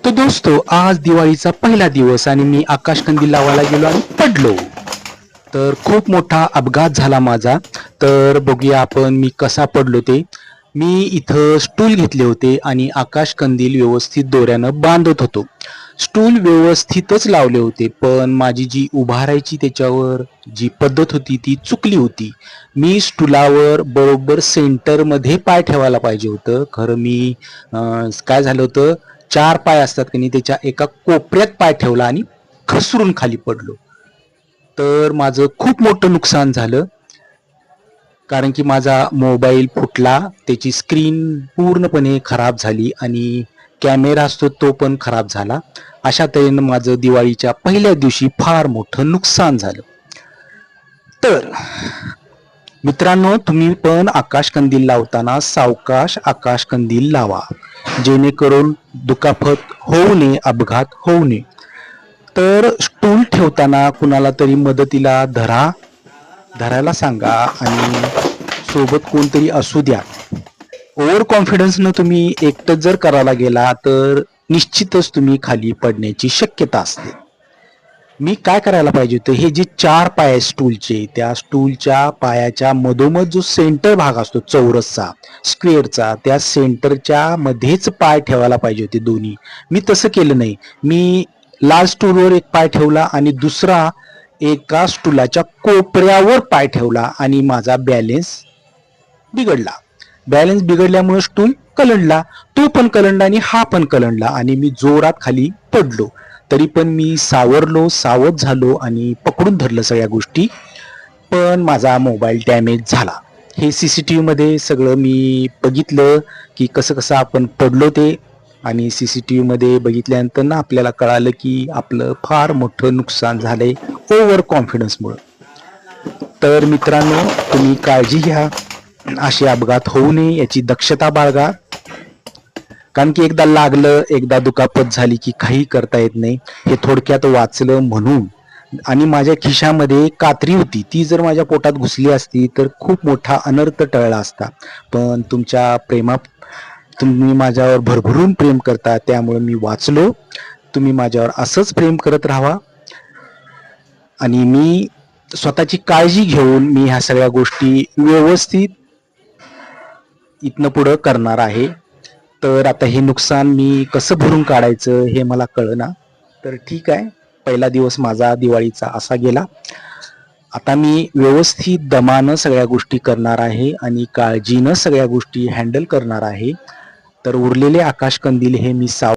तो दोस्तो आज दिवाळीचा पहिला दिवस आणि मी आकाशकंदील लावायला गेलो आणि पडलो. तर खूप मोठा अपघात झाला माझा. तर बघूया आपण मी कसा पडलो ते. मी इथं स्टूल घेतले होते आणि आकाशकंदील व्यवस्थित दोऱ्यानं बांधत होतो. स्टूल व्यवस्थितच लावले होते, पण माझी जी उभारायची त्याच्यावर जी पद्धत होती ती चुकली होती. मी स्टूलावर बरोबर सेंटरमध्ये पाय ठेवायला पाहिजे होतं. खरं मी काय झालं होतं, 4 पाय असतात की नाही त्याच्या एका कोपऱ्यात पाय ठेवला आणि घसरून खाली पडलो. तर माझं खूप मोठं नुकसान झालं. कारण की माझा मोबाईल फुटला, त्याची स्क्रीन पूर्णपणे खराब झाली आणि कॅमेरा असतो तो पण खराब झाला. अशा तऱ्हेनं माझं दिवाळीच्या पहिल्या दिवशी फार मोठं नुकसान झालं. तर मित्रांनो, तुम्ही पण आकाशकंदील लावताना सावकाश आकाशकंदील लावा, जेणेकरून दुखापत होऊ नये, अपघात होऊ नये. तर स्टूल ठेवताना कुणाला तरी मदतीला धरायला सांगा आणि सोबत कोणतरी असू द्या. ओव्हर कॉन्फिडन्सनं तुम्ही एकटंच जर करायला गेला तर निश्चितच तुम्ही खाली पडण्याची शक्यता असते. मी काय करायला पाहिजे होतं, हे जे 4 पाय आहेत स्टूलचे, त्या स्टूलच्या पायाच्या मधोमध जो सेंटर भाग असतो चौरसचा, स्क्वेअरचा, त्या सेंटरच्या मध्येच पाय ठेवायला पाहिजे होते दोन्ही. मी तसं केलं नाही. मी लाल स्टूलवर एक पाय ठेवला आणि दुसरा एका स्टूलाच्या कोपऱ्यावर पाय ठेवला आणि माझा बिघडला. बॅलन्स बिघडल्यामुळे स्टूल कलंडला. तो पण कलंडला आणि हा पण कलंडला आणि मी जोरात खाली पडलो. तरी पण मी सावरलो, सावध झालो आणि पकडून धरलं सगळ्या गोष्टी. पण माझा मोबाईल डॅमेज झाला. हे सीसीटीव्ही मध्ये सगळं मी बघितलं की कसं कसं आपण पडलो ते. आणि सीसीटीव्ही मध्ये बघितल्यानंतर ना आपल्याला कळालं की आपलं फार मोठं नुकसान झालंय ओव्हर कॉन्फिडन्समुळे. तर मित्रांनो, तुम्ही काळजी घ्या, असे अपघात होऊ नये याची दक्षता बाळगा. कारण की एकदा लागलं, एकदा दुखापत झाली की काही करता येत नाही. हे थोडक्यात वाचलं म्हणून. आणि माझ्या खिशामध्ये कात्री होती, ती जर माझ्या पोटात घुसली असती तर खूप मोठा अनर्थ टळला असता. पण तुम्ही माझ्यावर भरभरून प्रेम करता, त्यामुळे मी वाचलो. तुम्ही माझ्यावर असंच प्रेम करत राहा आणि मी स्वतःची काळजी घेऊन मी ह्या सगळ्या गोष्टी व्यवस्थित इथनं पुढं करणार आहे. तर आता हे नुकसान मी कसं भरून काढायचं हे मला कळना. तर ठीक आहे, पहिला दिवस माझा दिवाळीचा असा गेला. आता मी व्यवस्थित दमानं सगळ्या गोष्टी करणार आहे आणि काळजीनं सगळ्या गोष्टी हँडल करणार आहे. तर उरलेले आकाशकंदील हे मी